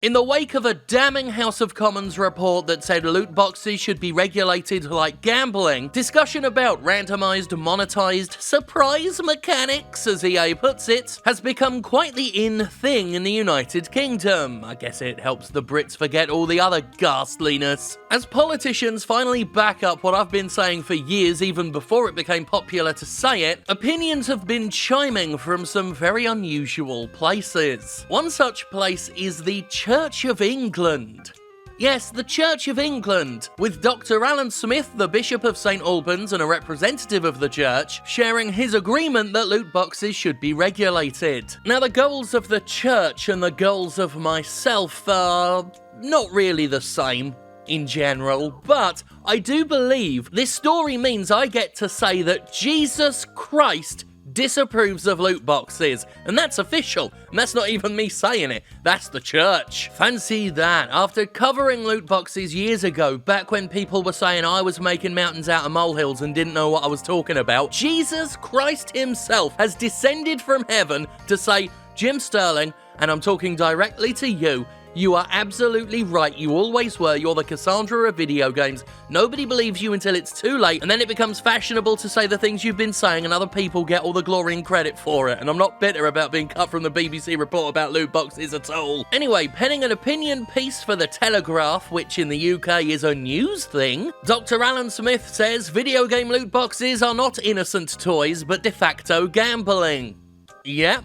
In the wake of a damning House of Commons report that said loot boxes should be regulated like gambling, discussion about randomised, monetised surprise mechanics, as EA puts it, has become quite the in thing in the United Kingdom. I guess it helps the Brits forget all the other ghastliness. As politicians finally back up what I've been saying for years, even before it became popular to say it, opinions have been chiming from some very unusual places. One such place is the Church of England. Yes, the Church of England, with Dr. Alan Smith, the Bishop of St. Albans and a representative of the church, sharing his agreement that loot boxes should be regulated. Now, the goals of the church and the goals of myself are not really the same in general, but I do believe this story means I get to say that Jesus Christ disapproves of loot boxes, and that's official, and that's not even me saying it, that's the church. Fancy that. After covering loot boxes years ago, back when people were saying I was making mountains out of molehills and didn't know what I was talking about, Jesus Christ himself has descended from heaven to say, Jim Sterling, and I'm talking directly to you, you are absolutely right, you always were, you're the Cassandra of video games. Nobody believes you until it's too late, and then it becomes fashionable to say the things you've been saying and other people get all the glory and credit for it, and I'm not bitter about being cut from the BBC report about loot boxes at all. Anyway, penning an opinion piece for The Telegraph, which in the UK is a news thing, Dr. Alan Smith says video game loot boxes are not innocent toys, but de facto gambling. Yep.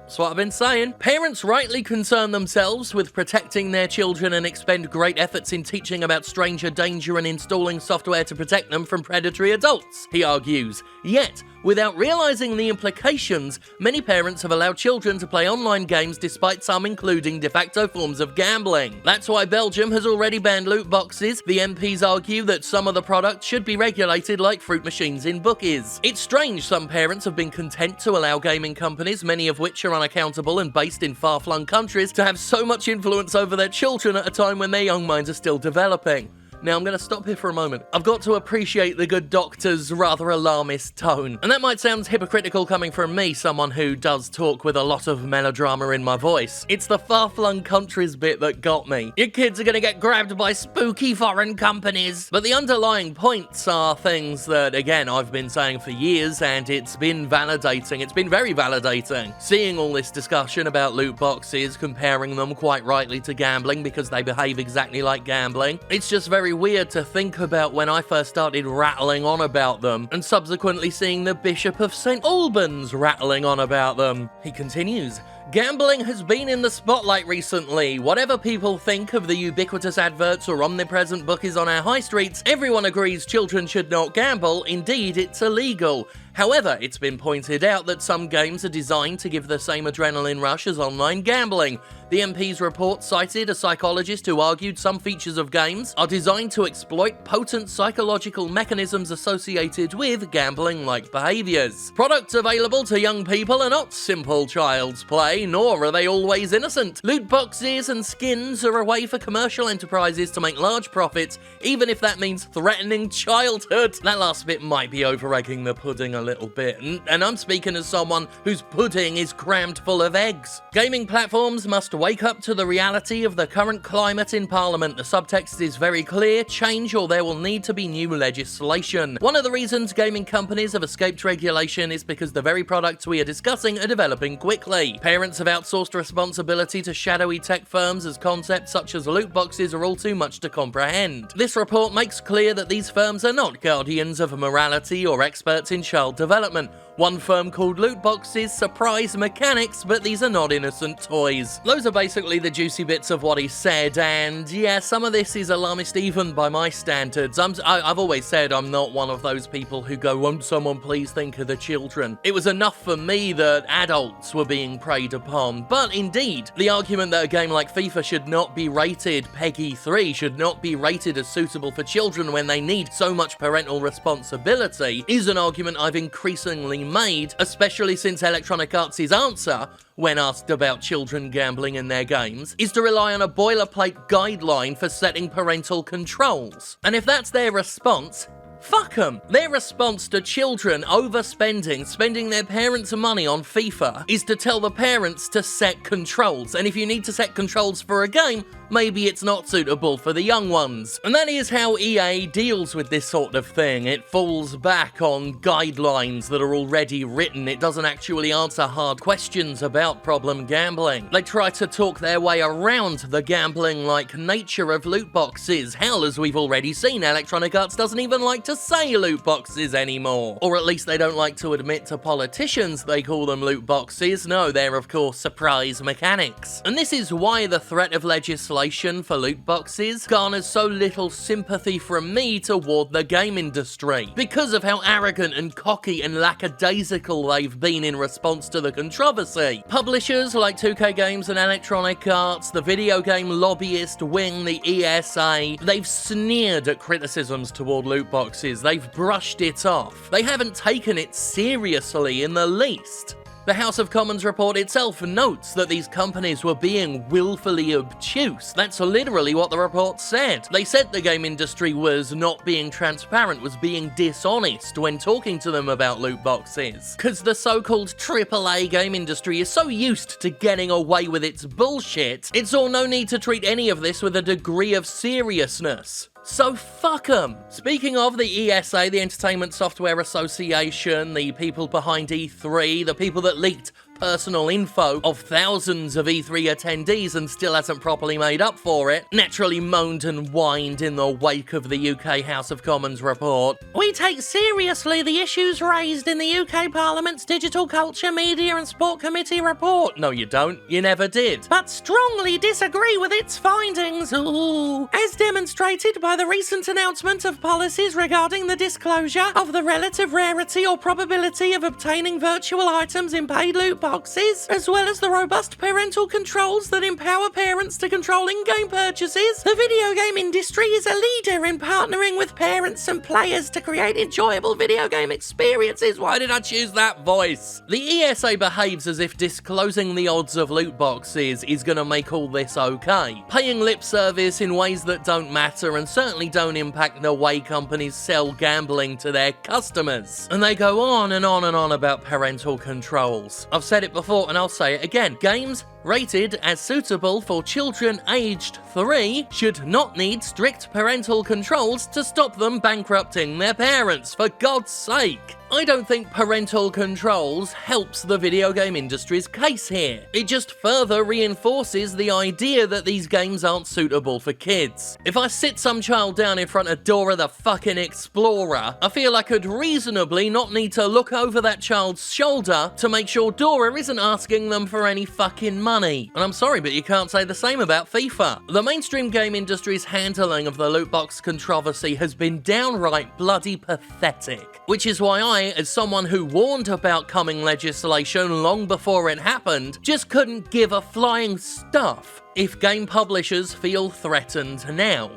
That's what I've been saying. Parents rightly concern themselves with protecting their children and expend great efforts in teaching about stranger danger and installing software to protect them from predatory adults, he argues. Yet, without realising the implications, many parents have allowed children to play online games despite some including de facto forms of gambling. That's why Belgium has already banned loot boxes. The MPs argue that some of the products should be regulated like fruit machines in bookies. It's strange some parents have been content to allow gaming companies, many of which are unaccountable and based in far-flung countries, to have so much influence over their children at a time when their young minds are still developing. Now, I'm going to stop here for a moment. I've got to appreciate the good doctor's rather alarmist tone. And that might sound hypocritical coming from me, someone who does talk with a lot of melodrama in my voice. It's the far-flung countries bit that got me. Your kids are going to get grabbed by spooky foreign companies. But the underlying points are things that, again, I've been saying for years, and it's been validating. It's been very validating. Seeing all this discussion about loot boxes, comparing them quite rightly to gambling because they behave exactly like gambling. It's just very weird to think about when I first started rattling on about them, and subsequently seeing the Bishop of St. Albans rattling on about them. He continues, gambling has been in the spotlight recently. Whatever people think of the ubiquitous adverts or omnipresent bookies on our high streets, everyone agrees children should not gamble. Indeed, it's illegal. However, it's been pointed out that some games are designed to give the same adrenaline rush as online gambling. The MP's report cited a psychologist who argued some features of games are designed to exploit potent psychological mechanisms associated with gambling-like behaviours. Products available to young people are not simple child's play, nor are they always innocent. Loot boxes and skins are a way for commercial enterprises to make large profits, even if that means threatening childhood. That last bit might be over-egging the pudding a little bit, and I'm speaking as someone whose pudding is crammed full of eggs. Gaming platforms must wake up to the reality of the current climate in Parliament. The subtext is very clear: change or there will need to be new legislation. One of the reasons gaming companies have escaped regulation is because the very products we are discussing are developing quickly. Parents have outsourced responsibility to shadowy tech firms as concepts such as loot boxes are all too much to comprehend. This report makes clear that these firms are not guardians of morality or experts in child development. One firm called loot boxes surprise mechanics, but these are not innocent toys. Those are basically the juicy bits of what he said, and yeah, some of this is alarmist even by my standards. I've always said I'm not one of those people who go, won't someone please think of the children? It was enough for me that adults were being preyed upon, but indeed, the argument that a game like FIFA should not be rated PEGI 3, should not be rated as suitable for children when they need so much parental responsibility, is an argument I've increasingly made, especially since Electronic Arts' answer, when asked about children gambling in their games, is to rely on a boilerplate guideline for setting parental controls. And if that's their response, Fuck 'em. Their response to children overspending, spending their parents' money on FIFA, is to tell the parents to set controls. And if you need to set controls for a game, maybe it's not suitable for the young ones. And that is how EA deals with this sort of thing. It falls back on guidelines that are already written. It doesn't actually answer hard questions about problem gambling. They try to talk their way around the gambling-like nature of loot boxes. Hell, as we've already seen, Electronic Arts doesn't even like to say loot boxes anymore. Or at least they don't like to admit to politicians they call them loot boxes. No, they're of course surprise mechanics. And this is why the threat of legislation for loot boxes garners so little sympathy from me toward the game industry, because of how arrogant and cocky and lackadaisical they've been in response to the controversy. Publishers like 2K Games and Electronic Arts, the video game lobbyist wing, the ESA, they've sneered at criticisms toward loot boxes. They've brushed it off. They haven't taken it seriously in the least. The House of Commons report itself notes that these companies were being willfully obtuse. That's literally what the report said. They said the game industry was not being transparent, was being dishonest when talking to them about loot boxes. Because the so-called AAA game industry is so used to getting away with its bullshit, it's all no need to treat any of this with a degree of seriousness. So fuck 'em. Speaking of the ESA, the Entertainment Software Association, the people behind E3, the people that leaked personal info of thousands of E3 attendees and still hasn't properly made up for it, naturally moaned and whined in the wake of the UK House of Commons report. We take seriously the issues raised in the UK Parliament's Digital Culture, Media and Sport Committee report. No, you don't. You never did. But strongly disagree with its findings. Ooh. As demonstrated by the recent announcement of policies regarding the disclosure of the relative rarity or probability of obtaining virtual items in paid loot boxes, as well as the robust parental controls that empower parents to control in-game purchases, the video game industry is a leader in partnering with parents and players to create enjoyable video game experiences. Why did I choose that voice? The ESA behaves as if disclosing the odds of loot boxes is gonna make all this okay, paying lip service in ways that don't matter and certainly don't impact the way companies sell gambling to their customers. And they go on and on and on about parental controls. I've said it before and I'll say it again. Games rated as suitable for children aged 3 should not need strict parental controls to stop them bankrupting their parents, for God's sake. I don't think parental controls helps the video game industry's case here. It just further reinforces the idea that these games aren't suitable for kids. If I sit some child down in front of Dora the fucking Explorer, I feel I could reasonably not need to look over that child's shoulder to make sure Dora isn't asking them for any fucking money. And I'm sorry, but you can't say the same about FIFA. The mainstream game industry's handling of the loot box controversy has been downright bloody pathetic, which is why I, as someone who warned about coming legislation long before it happened, just couldn't give a flying stuff if game publishers feel threatened now.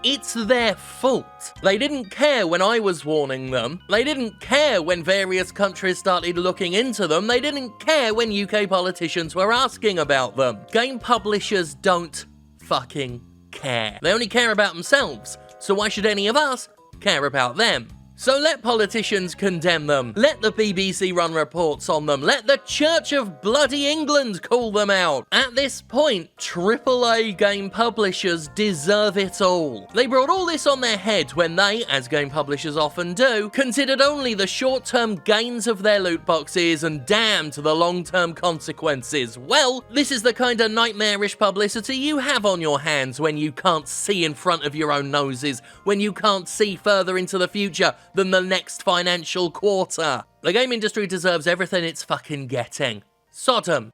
It's their fault. They didn't care when I was warning them. They didn't care when various countries started looking into them. They didn't care when UK politicians were asking about them. Game publishers don't fucking care. They only care about themselves. So why should any of us care about them? So let politicians condemn them, let the BBC run reports on them, let the Church of Bloody England call them out. At this point, AAA game publishers deserve it all. They brought all this on their head when they, as game publishers often do, considered only the short-term gains of their loot boxes and damned the long-term consequences. Well, this is the kind of nightmarish publicity you have on your hands when you can't see in front of your own noses, when you can't see further into the future than the next financial quarter. The game industry deserves everything it's fucking getting. Sodom.